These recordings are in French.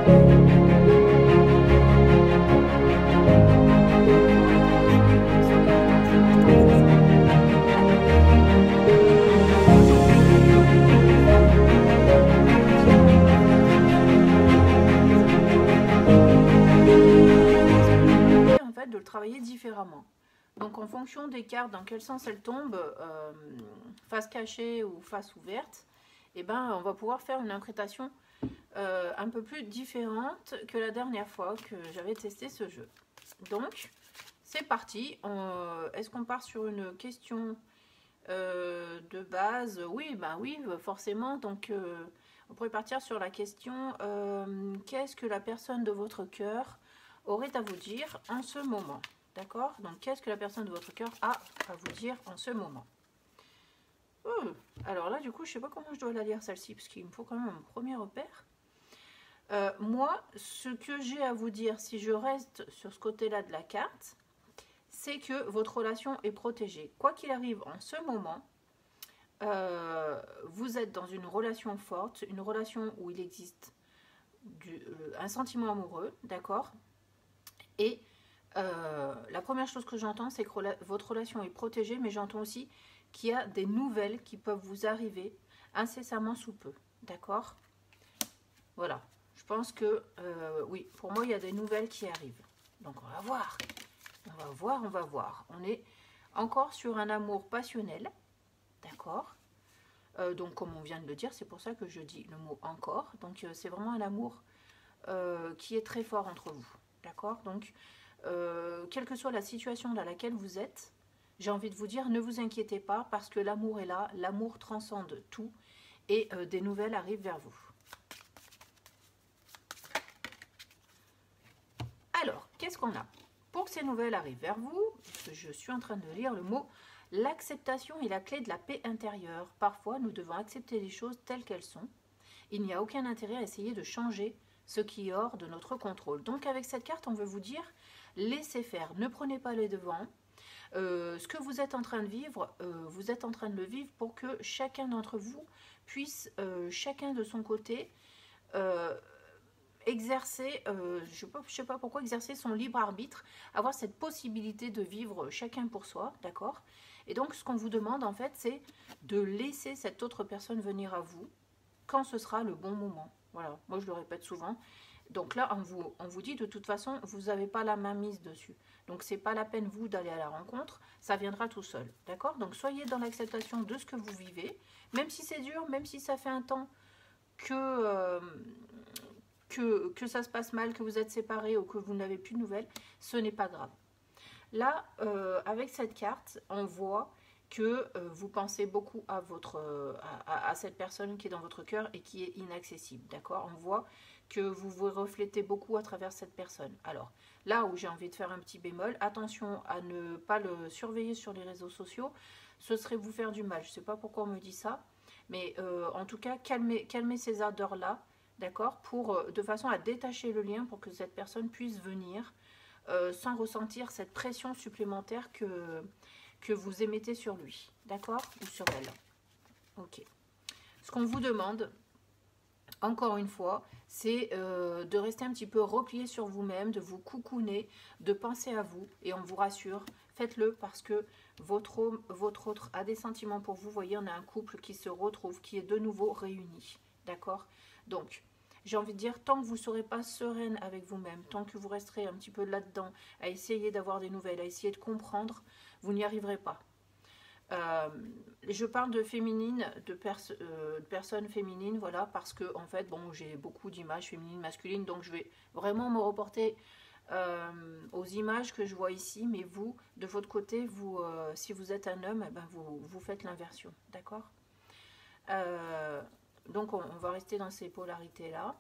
De le travailler différemment. Donc en fonction des cartes, dans quel sens elles tombent, face cachée ou face ouverte, et ben on va pouvoir faire une interprétation un peu plus différente que la dernière fois que j'avais testé ce jeu. Donc c'est parti. Est-ce qu'on part sur une question de base? Oui, ben oui, forcément. Donc on pourrait partir sur la question qu'est-ce que la personne de votre cœur aurait à vous dire en ce moment? D'accord? Donc, qu'est-ce que la personne de votre cœur a à vous dire en ce moment? Alors là, du coup, je ne sais pas comment je dois la lire, celle-ci, parce qu'il me faut quand même un premier repère. Moi, ce que j'ai à vous dire, si je reste sur ce côté-là de la carte, c'est que votre relation est protégée. Quoi qu'il arrive en ce moment, vous êtes dans une relation forte, une relation où il existe un sentiment amoureux, d'accord? Et la première chose que j'entends, c'est que votre relation est protégée, mais j'entends aussi qu'il y a des nouvelles qui peuvent vous arriver incessamment sous peu. D'accord? Voilà. Je pense que, oui, pour moi, il y a des nouvelles qui arrivent. Donc, on va voir. On va voir, on va voir. On est encore sur un amour passionnel. D'accord? Donc, comme on vient de le dire, c'est pour ça que je dis le mot encore. Donc, c'est vraiment un amour qui est très fort entre vous. D'accord? Donc, quelle que soit la situation dans laquelle vous êtes, j'ai envie de vous dire, ne vous inquiétez pas parce que l'amour est là, l'amour transcende tout et des nouvelles arrivent vers vous. Alors, qu'est-ce qu'on a? Pour que ces nouvelles arrivent vers vous, je suis en train de lire le mot « L'acceptation est la clé de la paix intérieure. Parfois, nous devons accepter les choses telles qu'elles sont. Il n'y a aucun intérêt à essayer de changer ce qui est hors de notre contrôle. » Donc, avec cette carte, on veut vous dire « Laissez faire, ne prenez pas les devants. » Ce que vous êtes en train de vivre, vous êtes en train de le vivre pour que chacun d'entre vous puisse, chacun de son côté, exercer, je ne sais pas pourquoi, exercer son libre arbitre, avoir cette possibilité de vivre chacun pour soi, d'accord? Et donc, ce qu'on vous demande, en fait, c'est de laisser cette autre personne venir à vous quand ce sera le bon moment. Voilà, moi je le répète souvent. Donc là, on vous dit de toute façon, vous n'avez pas la main mise dessus. Donc, c'est pas la peine, vous, d'aller à la rencontre. Ça viendra tout seul. D'accord? Donc, soyez dans l'acceptation de ce que vous vivez. Même si c'est dur, même si ça fait un temps que ça se passe mal, que vous êtes séparés ou que vous n'avez plus de nouvelles, ce n'est pas grave. Là, avec cette carte, on voit que vous pensez beaucoup à cette personne qui est dans votre cœur et qui est inaccessible. D'accord? On voit que vous vous reflétez beaucoup à travers cette personne. Alors, là où j'ai envie de faire un petit bémol, attention à ne pas le surveiller sur les réseaux sociaux, ce serait vous faire du mal. Je ne sais pas pourquoi on me dit ça, mais en tout cas, calmez ces ardeurs-là, d'accord, de façon à détacher le lien pour que cette personne puisse venir sans ressentir cette pression supplémentaire que vous émettez sur lui, d'accord, ou sur elle. Ok. Ce qu'on vous demande, encore une fois, c'est de rester un petit peu replié sur vous-même, de vous coucouner, de penser à vous. Et on vous rassure, faites-le parce que votre autre a des sentiments pour vous. Vous voyez, on a un couple qui se retrouve, qui est de nouveau réuni. D'accord? Donc, j'ai envie de dire, tant que vous ne serez pas sereine avec vous-même, tant que vous resterez un petit peu là-dedans, à essayer d'avoir des nouvelles, à essayer de comprendre, vous n'y arriverez pas. Je parle de féminine, de personnes féminines, voilà, parce que en fait, bon, j'ai beaucoup d'images féminines, masculines, donc je vais vraiment me reporter aux images que je vois ici, mais vous, de votre côté, vous, si vous êtes un homme, eh ben vous faites l'inversion, d'accord? Donc on va rester dans ces polarités-là.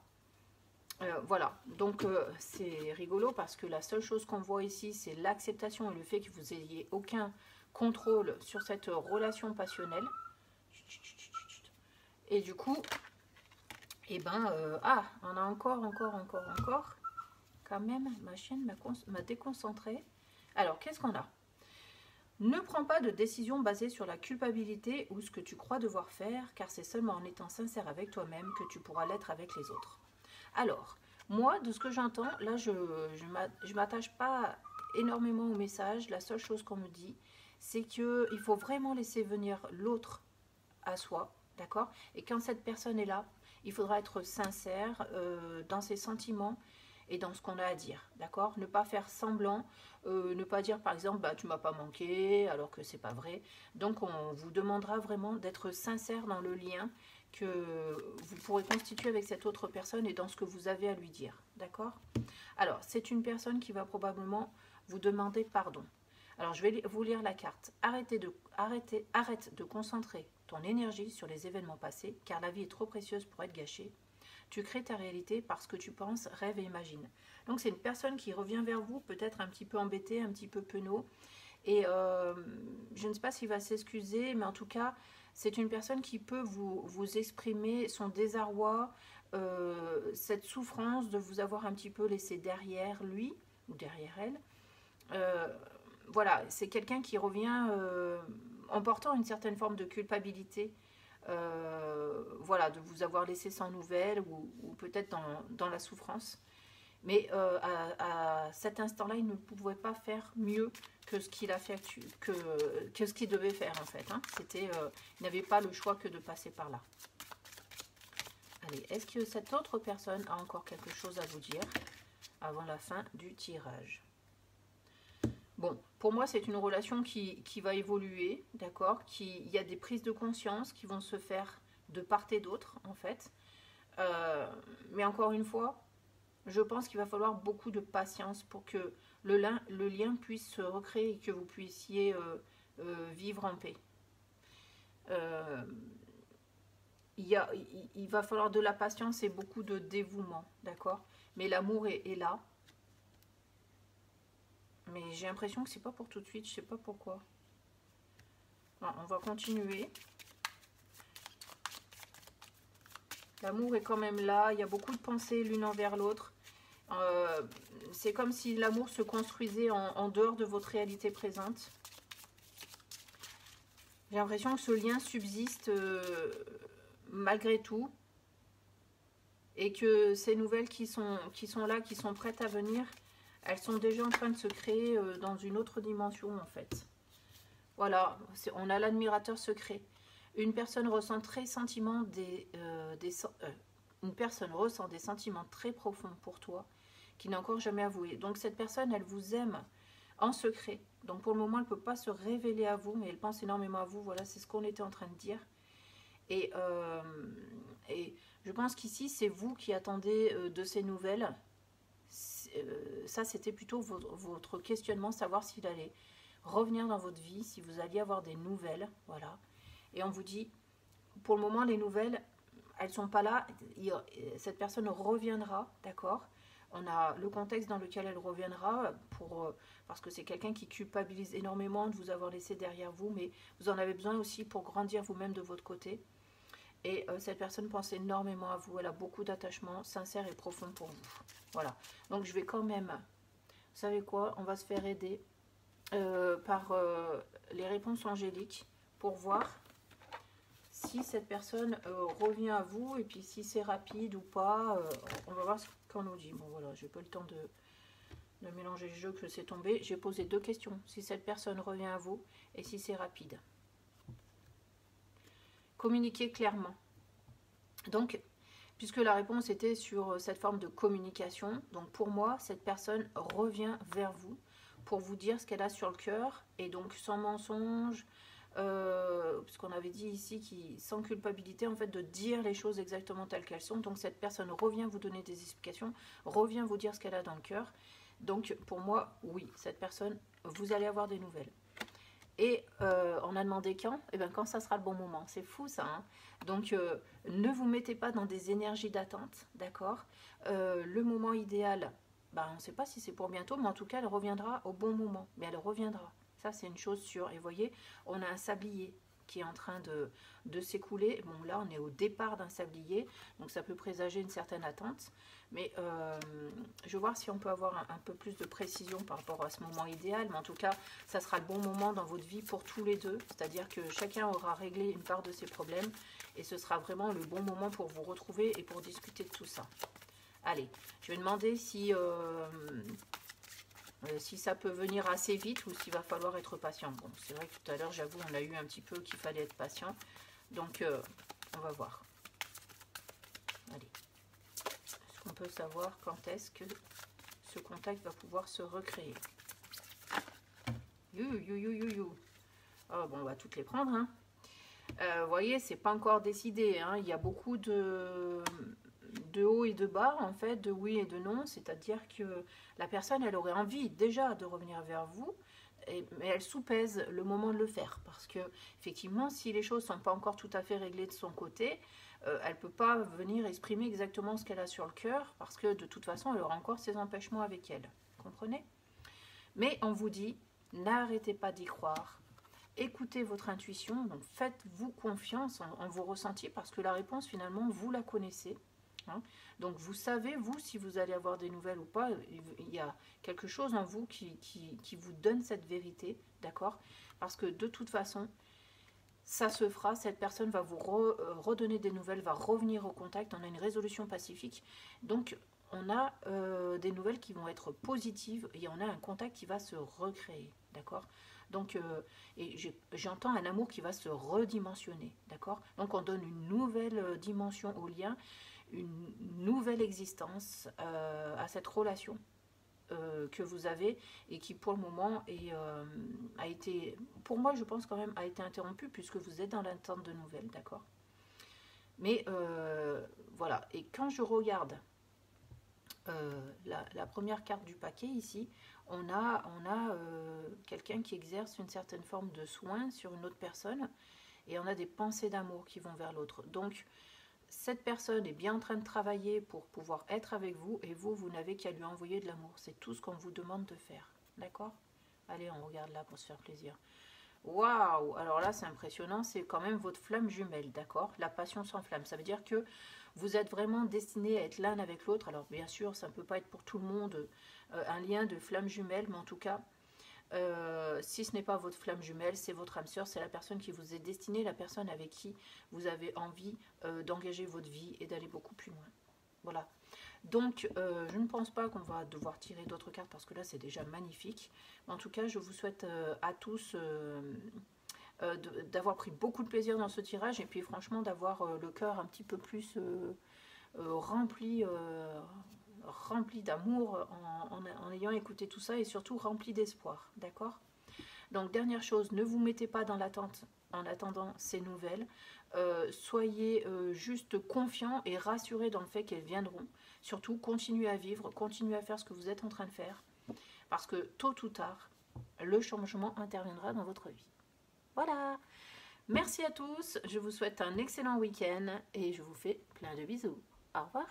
Voilà, donc c'est rigolo parce que la seule chose qu'on voit ici, c'est l'acceptation et le fait que vous n'ayez aucun contrôle sur cette relation passionnelle. Et du coup, eh ben, on a encore. Quand même, ma chaîne m'a déconcentré. Alors, qu'est-ce qu'on a? Ne prends pas de décision basée sur la culpabilité ou ce que tu crois devoir faire, car c'est seulement en étant sincère avec toi-même que tu pourras l'être avec les autres. Alors, Moi, de ce que j'entends, là, je m'attache pas énormément au message. La seule chose qu'on me dit, c'est qu'il faut vraiment laisser venir l'autre à soi, d'accord? Et quand cette personne est là, il faudra être sincère dans ses sentiments et dans ce qu'on a à dire, d'accord? Ne pas faire semblant, ne pas dire par exemple, bah, tu m'as pas manqué, alors que c'est pas vrai. Donc on vous demandera vraiment d'être sincère dans le lien que vous pourrez constituer avec cette autre personne et dans ce que vous avez à lui dire, d'accord? Alors, c'est une personne qui va probablement vous demander pardon. Alors, je vais vous lire la carte. Arrête de concentrer ton énergie sur les événements passés, car la vie est trop précieuse pour être gâchée. Tu crées ta réalité parce que tu penses, rêves et imagines. Donc, c'est une personne qui revient vers vous, peut-être un petit peu embêtée, un petit peu penaud. Et je ne sais pas s'il va s'excuser, mais en tout cas, c'est une personne qui peut vous exprimer son désarroi, cette souffrance de vous avoir un petit peu laissé derrière lui ou derrière elle. Euh, voilà, c'est quelqu'un qui revient en portant une certaine forme de culpabilité. Voilà, de vous avoir laissé sans nouvelles ou peut-être dans la souffrance. Mais à cet instant-là, il ne pouvait pas faire mieux que ce qu'il a fait, que ce qu'il devait faire en fait. Hein. Il n'avait pas le choix que de passer par là. Allez, est-ce que cette autre personne a encore quelque chose à vous dire avant la fin du tirage? Bon, pour moi, c'est une relation qui va évoluer, d'accord? Il y a des prises de conscience qui vont se faire de part et d'autre, en fait. Mais encore une fois, je pense qu'il va falloir beaucoup de patience pour que le lien puisse se recréer et que vous puissiez vivre en paix. Il va falloir de la patience et beaucoup de dévouement, d'accord? Mais l'amour est là. Mais j'ai l'impression que c'est pas pour tout de suite, je sais pas pourquoi. Bon, on va continuer. L'amour est quand même là, il y a beaucoup de pensées l'une envers l'autre. C'est comme si l'amour se construisait en dehors de votre réalité présente. J'ai l'impression que ce lien subsiste malgré tout. Et que ces nouvelles qui sont là, qui sont prêtes à venir, elles sont déjà en train de se créer dans une autre dimension en fait. Voilà, on a l'admirateur secret. Une personne ressent une personne ressent des sentiments très profonds pour toi, qui n'a encore jamais avoué. Donc cette personne, elle vous aime en secret. Donc pour le moment, elle ne peut pas se révéler à vous, mais elle pense énormément à vous. Voilà, c'est ce qu'on était en train de dire. Et je pense qu'ici, c'est vous qui attendez de ces nouvelles. Ça, c'était plutôt votre questionnement, savoir s'il allait revenir dans votre vie, si vous alliez avoir des nouvelles. Voilà. Et on vous dit, pour le moment, les nouvelles, elles ne sont pas là. Cette personne reviendra, d'accord? On a le contexte dans lequel elle reviendra, parce que c'est quelqu'un qui culpabilise énormément de vous avoir laissé derrière vous, mais vous en avez besoin aussi pour grandir vous-même de votre côté. Et cette personne pense énormément à vous, elle a beaucoup d'attachement sincère et profond pour vous. Voilà, donc je vais quand même, vous savez quoi, on va se faire aider par les réponses angéliques pour voir si cette personne revient à vous et puis si c'est rapide ou pas. On va voir ce qu'on nous dit. Bon voilà, j'ai pas le temps de mélanger les jeux que c'est tombé. J'ai posé 2 questions, si cette personne revient à vous et si c'est rapide. Communiquer clairement. Donc, puisque la réponse était sur cette forme de communication, donc pour moi, cette personne revient vers vous pour vous dire ce qu'elle a sur le cœur, et donc sans mensonge, puisqu'on avait dit ici sans culpabilité, en fait, de dire les choses exactement telles qu'elles sont. Donc cette personne revient vous donner des explications, revient vous dire ce qu'elle a dans le cœur. Donc pour moi, oui, cette personne, vous allez avoir des nouvelles. Et on a demandé quand? Eh bien quand ça sera le bon moment. C'est fou ça. Hein. Donc ne vous mettez pas dans des énergies d'attente, d'accord? Le moment idéal, ben, on ne sait pas si c'est pour bientôt, mais en tout cas elle reviendra au bon moment. Mais elle reviendra. Ça c'est une chose sûre. Et vous voyez, on a un sablier qui est en train de s'écouler. Bon là on est au départ d'un sablier, donc ça peut présager une certaine attente. Mais je vais voir si on peut avoir un peu plus de précision par rapport à ce moment idéal. Mais en tout cas, ça sera le bon moment dans votre vie pour tous les deux. C'est-à-dire que chacun aura réglé une part de ses problèmes. Et ce sera vraiment le bon moment pour vous retrouver et pour discuter de tout ça. Allez, je vais demander si ça peut venir assez vite ou s'il va falloir être patient. Bon, c'est vrai que tout à l'heure, j'avoue, on a eu un petit peu qu'il fallait être patient. Donc, on va voir. Allez. Est-ce qu'on peut savoir quand est-ce que ce contact va pouvoir se recréer? Oh, bon, on va toutes les prendre. Hein. Vous voyez, c'est pas encore décidé. Hein. Il y a beaucoup de haut et de bas, en fait, de oui et de non. C'est-à-dire que la personne, elle aurait envie déjà de revenir vers vous, mais elle sous-pèse le moment de le faire. Parce que, effectivement, si les choses ne sont pas encore tout à fait réglées de son côté, elle ne peut pas venir exprimer exactement ce qu'elle a sur le cœur, parce que de toute façon, elle aura encore ses empêchements avec elle. Vous comprenez? Mais on vous dit, n'arrêtez pas d'y croire. Écoutez votre intuition, donc faites-vous confiance en vos ressentis, parce que la réponse, finalement, vous la connaissez. Hein. Donc vous savez, vous, si vous allez avoir des nouvelles ou pas, il y a quelque chose en vous qui vous donne cette vérité, d'accord? Parce que de toute façon, ça se fera, cette personne va vous redonner des nouvelles, va revenir au contact, on a une résolution pacifique. Donc on a des nouvelles qui vont être positives et on a un contact qui va se recréer, d'accord? Donc, et j'entends un amour qui va se redimensionner, d'accord? Donc on donne une nouvelle dimension au lien, une nouvelle existence à cette relation que vous avez et qui pour le moment a été, pour moi je pense quand même, a été interrompue puisque vous êtes dans l'attente de nouvelles, d'accord? Mais voilà, et quand je regarde la première carte du paquet ici, on a quelqu'un qui exerce une certaine forme de soin sur une autre personne et on a des pensées d'amour qui vont vers l'autre. Donc cette personne est bien en train de travailler pour pouvoir être avec vous et vous n'avez qu'à lui envoyer de l'amour. C'est tout ce qu'on vous demande de faire. D'accord? Allez, on regarde là pour se faire plaisir. Waouh! Alors là, c'est impressionnant. C'est quand même votre flamme jumelle, d'accord? La passion sans flamme. Ça veut dire que vous êtes vraiment destinés à être l'un avec l'autre. Alors bien sûr, ça ne peut pas être pour tout le monde un lien de flamme jumelle, mais en tout cas, si ce n'est pas votre flamme jumelle, c'est votre âme sœur, c'est la personne qui vous est destinée, la personne avec qui vous avez envie d'engager votre vie et d'aller beaucoup plus loin. Voilà. Donc, je ne pense pas qu'on va devoir tirer d'autres cartes parce que là, c'est déjà magnifique. En tout cas, je vous souhaite à tous d'avoir pris beaucoup de plaisir dans ce tirage et puis franchement d'avoir le cœur un petit peu plus rempli d'amour en ayant écouté tout ça et surtout rempli d'espoir, d'accord? Donc dernière chose, ne vous mettez pas dans l'attente en attendant ces nouvelles, soyez juste confiants et rassurés dans le fait qu'elles viendront. Surtout, continuez à vivre, continuez à faire ce que vous êtes en train de faire, parce que tôt ou tard, le changement interviendra dans votre vie. Voilà, merci à tous, je vous souhaite un excellent week-end et je vous fais plein de bisous. Au revoir.